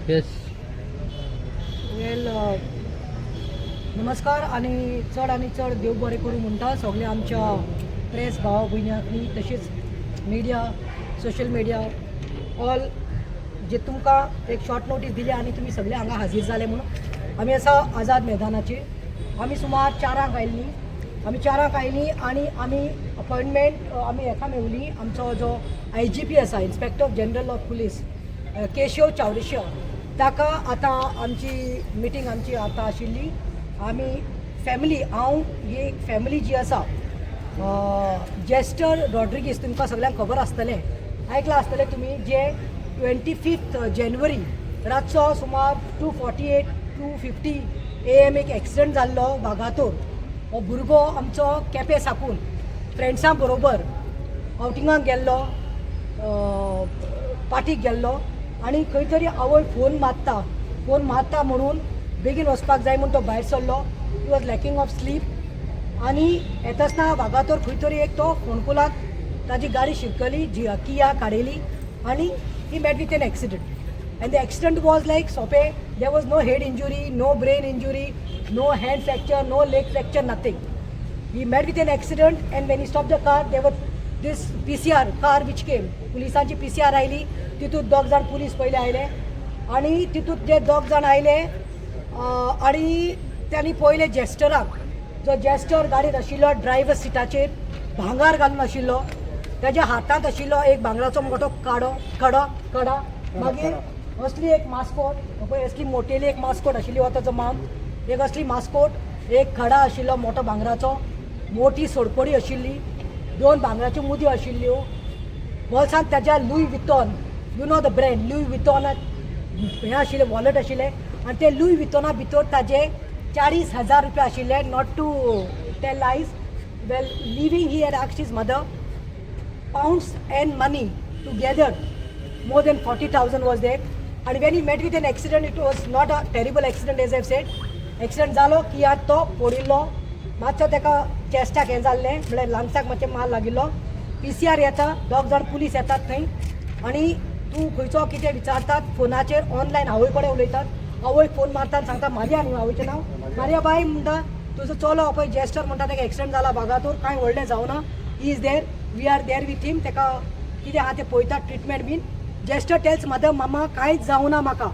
Yes. वेल नमस्कार आणि चड देव बरें करूं म्हणटा सगळे आमच्या प्रेस भाव भयण्यांनी तशेंच मिडिया सोशल मिडिया ऑल जे तुमकां एक शॉर्ट नोटीस दिली आणि तुम्ही सगळे हांगा हाजीर जाले म्हणून आमी आसा आझाद मैदानाचेर आमी सुमार 4 आयिल्लीं आणि आमी अपॉइंटमेंट आमी हेका मेवली आमचो जो IGP आसा inspector general of police Keshav Chawdeshwar ताका आतां आमची मिटींग आमची आतां आशिल्ली आमी फॅमिली हांव ही एक फॅमिली जी आसा जेस्टर रॉड्रिगीस तुमकां सगळ्यांक खबर आसतलें आयकलां आसतलें तुमी जे 25 जानेवारी रातचो सुमार 2:48 2:50 AM एक एक्सिडंट जाल्लो वागातोर. हो भुरगो आमचो केपें साकून फ्रेंड्सां बरोबर आउटिंगाक गेल्लो पार्टीक गेल्लो आनी खंय तरी आवय फोन मारता म्हणून बेगीन वचपाक जाय म्हणून तो भायर सरलो. He was lacking of sleep आनी येता आसतना वागातोर खंय तरी एक तो फोणकुलाक ताजी गाडी शिरकली जी किया काडयली आनी ही met with an accident. And the accident was like sope. There was no head injury, no brain injury, no hand fracture, no leg fracture, nothing. He met with an accident, and when he stopped the car, there was this PCR car which came. पुलिसांची PCR oily, तितूंत 2 जाण police पयले आयले आनी तितूंत जे 2 जाण आयले आनी त्यांनी पयले जेस्टराक जो जेस्टर गाडीत आशिल्लो ड्रायव्हर सिटाचेर भांगार घालून आशिल्लो त्याच्या हातांत आशिल्लो एक भांगराचो मोठो कडा मागीर असली एक मास्कोट पळय असली मोटेली एक मास्कोट आशिल्ली हो ताचो माम एक असली मास्कोट एक खडा आशिल्लो मोठो भांगराचो मोठी सोडपडी आशिल्ली 2 भांगराच्यो मुदयो आशिल्ल्यो बोल्सांत ताज्या Louis Vuitton you know the brand Louis Vuitton हें आशिल्लें वॉलेट आशिल्लें आनी ते लुई वितॉना भितर ताजे 40,000 रुपया आशिल्ले. Not to tell lies well living he had asked his mother pounds and money together more than 40,000 was there. And when he met with an accident, it was not a terrible accident as I've said. Accident जालो की आज तो पडिल्लो मातसो तेका चेस्टाक हें जाल्लें म्हळ्यार लांगसाक मातशें माल लागिल्लो. PCR येता 2 जाण पुलीस येतात थंय आनी तूं खंयचो कितें विचारतात फोनाचेर ऑनलायन आवय कडेन उलयतात. आवयक फोन मारता आनी सांगता मारिया न्हू आवयचें नांव मारिया बाय म्हणटा तुजो चलो पळय जेस्टर म्हणटा तेका एक्सिडंट जाला वागातोर कांय व्हडलें जावना he is there we are there with him तेका कितें आहा तें पळयतात ट्रिटमेंट बीन. जेस्टर टेल्स मदर मामा कांयच जावना म्हाका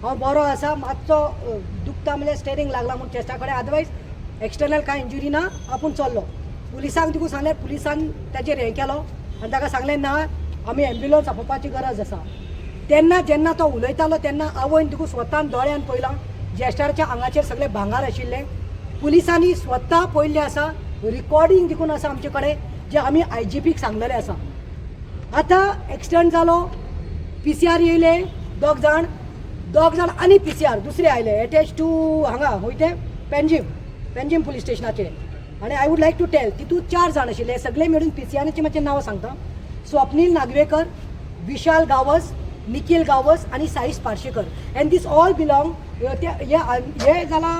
हांव बरो आसा मातसो दुखता म्हणल्यार स्टेरींग लागला म्हणून चेस्टा कडेन अदरवायज एक्सटर्नल कांय इंजुरी ना आपूण चल्लो. पुलिसांक देखून सांगल्यार पुलिसान ताचेर हें केलो आनी ताका सांगलें ना आमी एम्ब्युलन्स आपोवपाची गरज आसा. तेन्ना जेन्ना तो उलयतालो तेन्ना आवयन देखून स्वतान दोळ्यान पळयलां जेस्टराच्या आंगाचेर सगळें भांगार आशिल्लें. पुलिसांनी स्वता पळयल्लें आसा रिकॉर्डींग देखून आसा आमचे कडेन जे आमी IGPक सांगलेलें आसा. आतां एक्सिडंट जालो PCR येयले 2 जाण आनी PCR दुसरे आयले एटॅच टू हांगा वयते पेंजीम पुलीस स्टेशनाचेर आनी I would like to tell तितूंत 4 जाण आशिल्ले सगळे मेळून PCRची मातशें नांवां सांगता. स्वप्नील नागवेकर विशाल गावस निखिल गावस आनी Saish Parshekar and these all belong हे जाला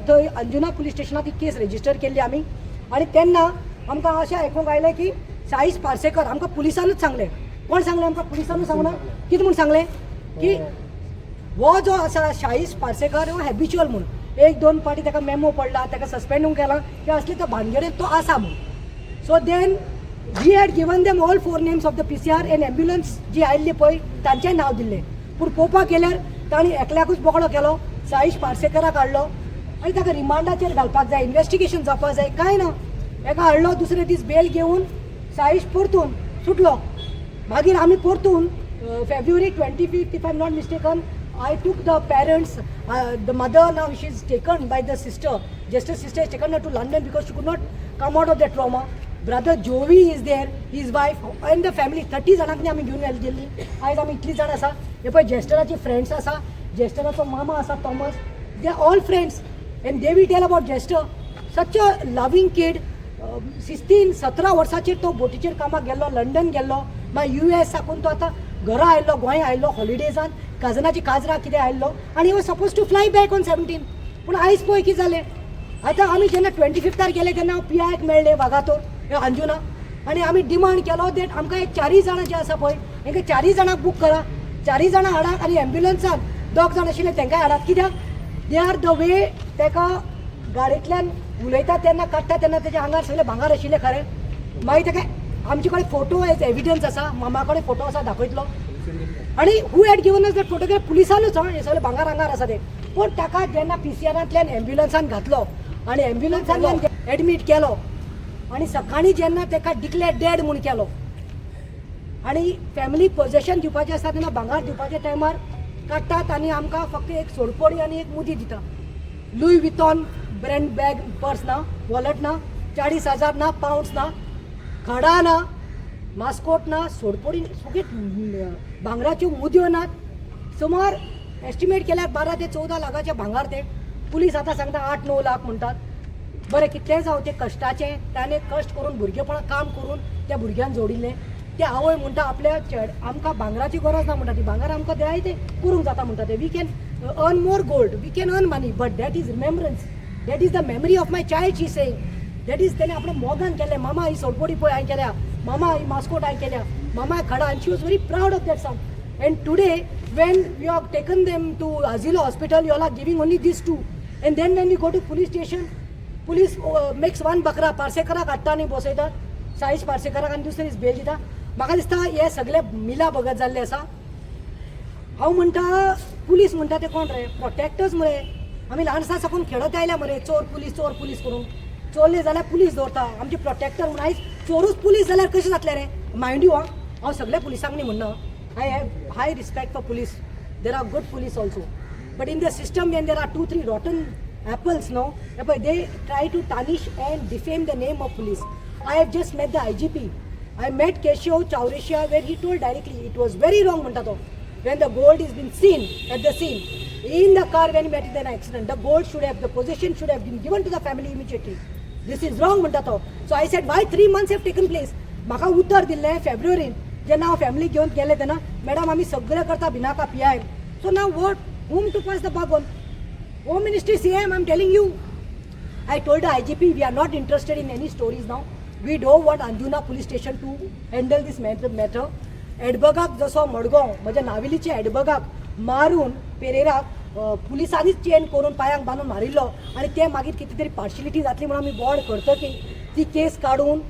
थंय अंजुना पुलीस स्टेशनांत ही केस रेजिस्टर केल्ली आमी आनी तेन्ना आमकां अशें आयकूंक आयलें की साईश पार्सेकर आमकां पुलिसानूच सांगलें. कोण सांगलें आमकां पुलिसानूच सांगना कितें म्हूण सांगलें की हो जो आसा साईश पार्सेकर हो हॅबिच्युअल म्हणून 1-2 फावटी ताका मेमो पडला ताका सस्पेंडूंक केला की असले तो भानगडेर तो आसा म्हणून. So then we had given them all 4 names of the PCR and ambulance जी आयिल्ली पळय तांचें नांव दिल्लें. पूण पळोवपाक गेल्यार तांणी एकल्याकूच बोकडो केलो साईश पार्सेकराक हाडलो आनी ताका रिमांडाचेर घालपाक जाय इन्वेस्टिगेशन जावपाक जाय कांय ना. एका हाडलो दुसरे दीस बेल घेवन साईश परतून सुटलो. मागीर आमी परतून February 25th if I'm not mistaken I took the parents the mother now she is taken by the sister Jester's sister is taken her to London because she could not come out of that trauma. Brother Jovi is there his wife and the family 30 जाणांनी आमी घेवन गेल्ली. आयज आमी इतली जाण आसा हे पळय जेस्टराचे फ्रेंड्स आसा जेस्टराचो मामा आसा Thomas they are all friends and they will tell about Jester such a loving kid 16-17 वर्साचेर तो बोटीचेर कामाक गेल्लो लंडन गेल्लो मागीर US साकून तो आतां घरा आयल्लो गोंय आयल्लो हॉलिडेजान काजनाची काजरा कितें आयल्लो आनी was suppose to fly back on 17. पूण आयज पळय कितें जालें आतां आमी जेन्ना 25 गेले तेन्ना हांव PIक मेळ्ळें वागातोर अंजुना आनी आमी डिमांड केलो दॅट आमकां एक 4 जाणां जे आसा पळय हेंकां 4 जाणांक बूक करा 4 जाणां हाडा आनी एम्ब्युलन्सान दोग जाण आशिल्ले तांकांय हाडात कित्याक दे आर द वे ताका गाडयेंतल्यान उलयता तेन्ना काडटा तेन्ना तेच्या आंगार सगळे भांगार आशिल्ले खरें मागीर ताका आमचे कडेन फोटो एज एविडन्स आसा मामा कडेन फोटो आसा दाखयतलो आणि who had given us that photograph पुलिसानूच हे सगळे भांगार आंगार आसा ते पण ताका जेन्ना PCRांतल्यान एम्ब्युलन्सान घातलो आणि एम्ब्युलन्सांतल्यान एडमीट केलो आणि सकाळी जेन्ना ताका डिक्लेअर डेड म्हूण केलो आणि फॅमिली पोजेशन दिवपाचें आसता तेन्ना भांगार दिवपाच्या टायमार काडटात आनी आमकां फक्त एक सोडपोडी आनी एक मुदी दिता लुई वितॉन ब्रँड बॅग पर्स ना वॉलेट ना 40,000 ना पाउंड्स ना खडा ना मास्कोट ना सोडपोडी सगळे भांगराच्यो मुदयो नात सुमार एस्टिमेट केल्यार 12 ते 14 लाखाचे भांगार ते पुलीस आतां सांगता 8-9 लाख म्हणटात बरें कितलेंय जावं ते कश्टाचें ताणें कश्ट करून भुरगेपणां काम करून त्या भुरग्यांक जोडिल्लें ते आवय म्हणटा आपल्या आमकां भांगराची गरज ना म्हणटा ती भांगार आमकां जाय ते करूंक जाता म्हणटा ते we can earn more gold we can earn money but that is remembrance that is the memory of my child she saying that is तेणें आपणें मोगान केलें मामा ही सोडपोडी पळय हांवें केल्या मामा ही मास्कोट हांवें केल्या मामा खडा end she was very proud of that song end today when you have taken them to Asilo hospital you all are giving only these two and then when we go to police station police makes one bakra पार्सेकराक हाडटा आनी बसयतात 40 पार्सेकराक आनी दुसरी bell दिता म्हाका दिसता हे सगळे मिला भगत जाल्ले आसा हांव म्हणटा पुलीस म्हणटा ते कोण रे प्रोटेक्टर्स मरे आमी ल्हानसा साकून खेळत आयल्या मरे चोर पुलीस करून चोरले जाल्यार पुलीस दवरता आमचे प्रोटेक्टर म्हणून आयज चोरूच पुलीस जाल्यार कशें जातलें रे मायंड यू हांव सगळ्या पुलिसांक न्ही म्हणना I have high respect for police. There are good police also. But in the system when there are 2-3 rotten apples, no, they try to tarnish and defame the name of police. I have just met the IGP. I met Keshav Chaurisha where he told directly it was very wrong, Mantato. When the gold is been seen at the scene, in the car when he met in an accident, the gold should have, the possession should have been given to the family immediately. This is wrong, Mantato. So I said, why 3 months have taken place? Maka uttar dille February. जेन्ना हांव family घेवन गेले तेन्ना madam आमी सगळें करता Binaca PI so now what whom to pass the buck on? Home Ministry CM, I'm telling you. I told the IGP we are not interested in any stories now. We don't want Anjuna police station to handle this matter. एडबगाक जसो मडगांव म्हज्या नावेलीच्या एडबगाक मारून पेरेराक पुलिसांनीच chain करून पांयांक बांदून मारिल्लो आनी ते मागीर कितें तरी पार्शिलिटी जातली म्हणून आमी बोर्ड करतकी ती केस काडून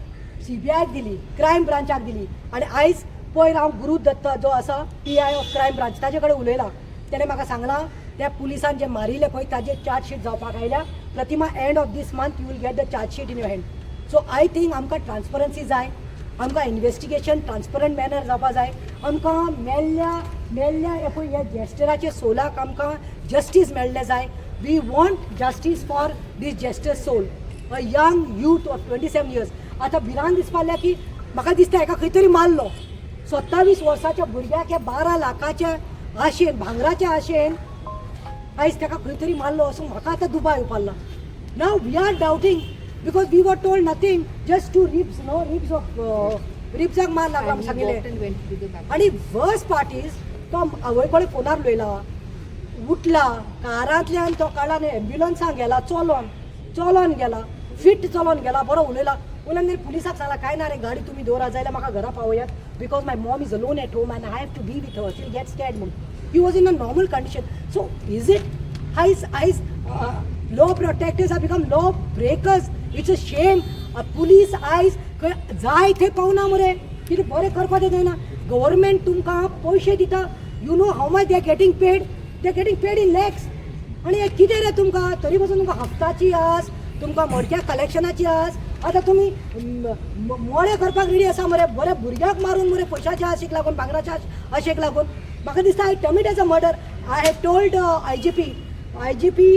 CBI दिली क्रायम ब्रांचाक दिली आणि आयज पळय हांव गुरू दत्त जो आसा PI ऑफ क्रायम ब्रांच ताजे कडेन उलयला तेणें म्हाका सांगलां त्या पुलिसान जे मारिल्ले पळय ताजे चार्जशीट जावपाक आयल्या Pratima end of this month you will get the chargesheet in your hand so I think आमकां ट्रान्सपरन्सी जाय आमकां इन्वेस्टिगेशन ट्रान्सपरंट मॅनर जावपा जाय आमकां मेल्ल्या पळय ह्या जेस्टराचे सोलाक आमकां जस्टीस मेळ्ळें जाय we want justice for this Jester's soul a young youth of 27 years आतां भिरांत दिसपाल्या की म्हाका दिसता हेका खंय तरी मारलो 27 वर्साच्या भुरग्याक हे 12 लाखाच्या आशेन भांगराच्या आशेन आयज ताका खंय तरी मारलो असो म्हाका आतां दुबाव येवपाक लागला नाव we are doubting because we were told nothing just to रिब्साक मार लागला म्हण सांगिल्लें आनी वर्स्ट पार्ट इज तो आवय कडेन फोनार उलयला उठला कारांतल्यान तो काडला आनी एम्ब्युलन्साक गेला चलोन गेला फिट चलोन गेला बरो उलयला उलयन पुलिसाक सांगला काय ना रे गाडी तुमी दवरा जाल्यार म्हाका घरा पावयात because my mom is alone at home and I have to be with her she get scared म्हणून he was in a normal condition so is it आयज law protectors are become law breakers it's a shame police आयज जाय थंय पावना मरे कितें बरें करपा तें जायना गव्हर्मेंट तुमकां पयशे दिता you know how much they are getting paid in lakhs आनी हे कितें रे तुमकां तरी पासून तुमकां हप्ताची आस तुमकां मडक्या कलेक्शनाची आस आतां तुमी मोळे करपाक रेडी आसा मरे बरे भुरग्याक मारून मरे पयशाच्या आशेक लागून भांगराच्या आशेक लागून म्हाका दिसता I term it as a murder I have told IGP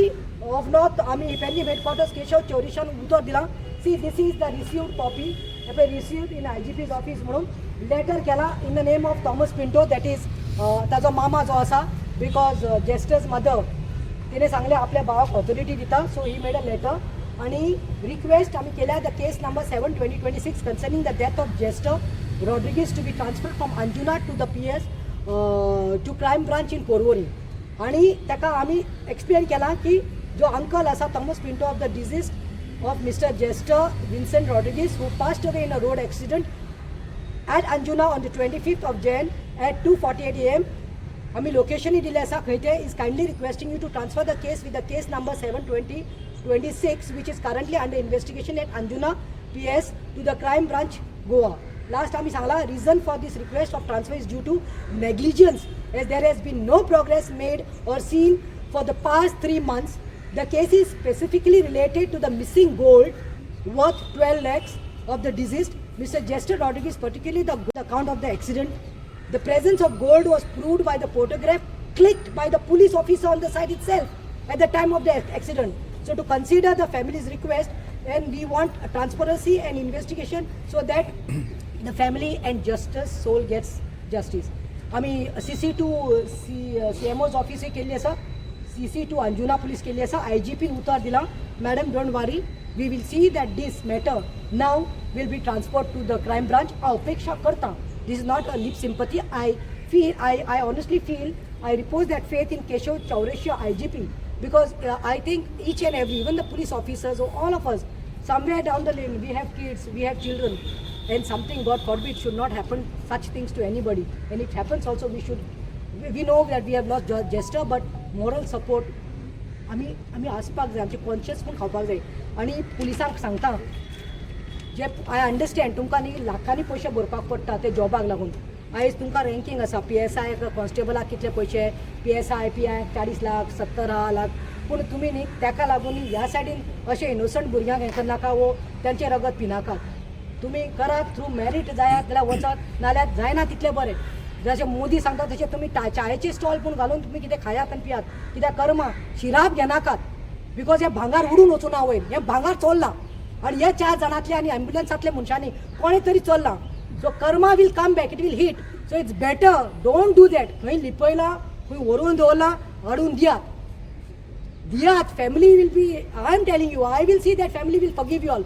of north आमी पेडणे हेडक्वॉर्टर्स केशव चौरिशान उतर दिलां see this is the received copy पळय रिसिव्ड इन IGP's ऑफिस म्हणून लेटर केला in the name of Thomas Pinto that is ताजो मामा जो आसा बिकॉज जेस्टर्स मदर तिने सांगले आपल्या भावाक ऑथॉरिटी दिता so he made a letter आणि रिक्वेस्ट आम्ही केल्या the case number 7/2026 concerning the death of Jester Rodriguez to be transferred from Anjuna to the PS to crime branch in Porvorim आणि ताका आम्ही एक्सप्लेन केला की जो अंकल आसा Thomas Pinto of the deceased of mister Jester Vincent Rodrigues who passed away in a road accident at Anjuna on the 25th of Jan at 2:48 AM आमी लोकेशनय दिले आसा खंय ते is kindly requesting you to transfer the case with the case number 7/20/26 which is currently under investigation at Anjuna PS to the crime branch Goa. Last आमी सांगला reason for this request of transfer is due to negligence as there has been no progress made or seen for the past 3 months. The case is specifically related to the missing gold worth 12 lakhs of the deceased Mr. Jester Rodriguez, particularly the account of the accident. The presence of gold was proved by the photograph clicked by the police officer on the site itself at the time of the accident. So to consider the family's request, and we want a transparency and investigation so that the family and justice soul gets justice. आम्ही CC2 CMO's office केली आसा, CC2 Anjuna police केली आसा, IGP उतर दिला. Madam, don't worry, we will see that this matter now will be transferred to the crime branch. अपेक्षा करता. This is not a lip sympathy. I honestly feel, I repose that faith in Keshav Chaurasia IGP because I think each and every, even the police officers or all of us, somewhere down the lane, we have kids, we have children, and something, God forbid, should not happen such things to anybody. And it happens also, we know that we have lost Jester, but moral support, आम्ही आसपाक जाय, आमचे conscious पण खावपाक जाय. आनी पुलिसांक सांगता, जे आय अंडरस्टँड तुमकां न्ही लाखांनी पयशे भरपाक पडटा ते जॉबाक लागून. आयज तुमकां रँकींग आसा, PSI कॉन्स्टेबलाक कितले पयशे, PSI PI 40 लाख 70 लाख, पूण तुमी न्ही ताका लागून ह्या सायडीन अशे इनोसंट भुरग्यांक हें करनाका वो तेंचे रगत पिनाकात. तुमी करात, थ्रू मेरीट जायात जाल्यार वचात, नाल्यार जायना तितले बरें. जशें मोदी सांगता तशें तुमी चायेचे स्टॉल पूण घालून तुमी कितें खायात आनी पियात, कित्याक कर्मा शिराप घेनाकात. बिकॉज हे भांगार उडून वचूना वयर, हें भांगार चोरलां आनी हे 4 जाणांतले आनी एम्ब्युलन्सांतले मनशांनी कोणें तरी चोरलां. So karma will come back, it will hit. So it's better, don't do that. खंय लिपयला, खंय व्हरून दवरला, हाडून दियात. Family will be, I am telling you, I will see that family will forgive you all.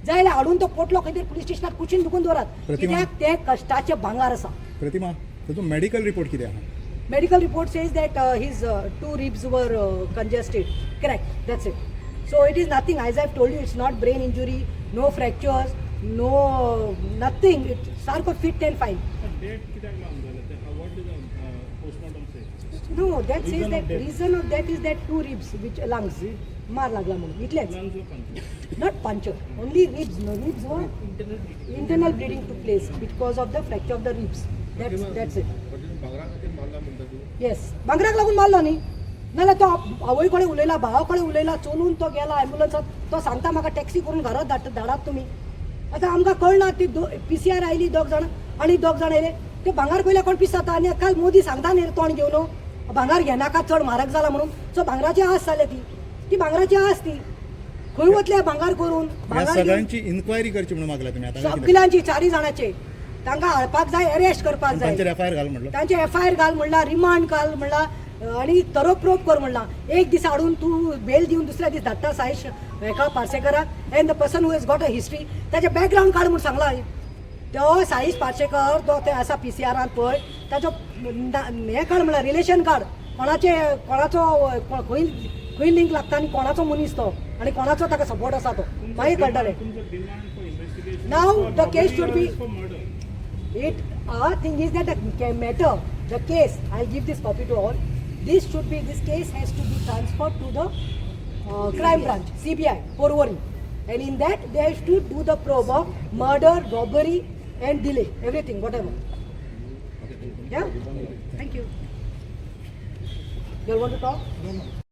जाय जाल्यार हाडून तो पोटलो खंय तरी पुलीस स्टेशनार कुशीन दुखून दवरात, कित्याक ते कश्टाचे भांगार आसा. प्रतिमा, तातूंत मेडिकल रिपोर्ट कितें आहा? Medical report says that his 2 ribs were congested. Correct, that's it. So it is nothing, as I've told you, it's not brain injury, no fractures, no nothing. It's sarco fit and fine. Date कित्याक लावन जालें? What did the postmortem say? No, that says that reason of that is that 2 ribs, which lungs, मार लागला म्हणून. इतलेच. Lungs were punctured. Not puncture, only ribs. No, ribs were internal bleeding took place because of the fracture of the ribs. That's it. Yes, भांगराक लागून मारलो न्ही, नाल्यार तो आवय कडेन उलयला, भावा कडेन उलयला, चलून तो गेला एम्ब्युलन्सात, तो सांगता म्हाका टॅक्सी करून घरात धाडात तुमी. आतां आमकां कळना, ती PCR आयली 2 जाणां आनी 2 जाण येयले, ते भांगार पयल्या कोण पिसाता. आनी काल मोदी सांगता न्ही तोंड घेवन भांगार घेनाका, चड म्हारग जाला म्हणून. सो भांगराची आस जाल्या ती भांगराची आस ती खंय वतले भांगार करून. सगळ्यांची इन्क्वायरी करची म्हणून मागला तुमी आतां? सगळ्यांची 4 जाणांचे तांकां हाडपाक जाय, अरेस्ट करपाक जाय, FIR घाल म्हणलो, तांचे FIR घाल म्हणला, रिमांड घाल म्हणला, आनी तरोप्रोप कर म्हणला. एक दीस हाडून तूं बेल दिवन दुसऱ्या दीस धाडटा साईश हेका पार्सेकराक, and the person who has got a history, ताचे बॅकग्रावंड काड म्हूण सांगला. तो साईश पार्सेकर तो ते आसा PCRान पळय, ताचो हें काड म्हणला, रिलेशन काड, कोणाचो खंय लिंक लागता आनी कोणाचो मनीस तो आनी कोणाचो ताका सपोर्ट आसा तो मागीर कळटलें. नाव the case should be, our thing is that the matter, the case, I'll give this copy to all. This case has to be transferred to the crime branch, CBI, Porvorim. And in that, they have to do the probe of murder, robbery, and delay, everything, whatever. Yeah? Thank you. You all want to talk? No.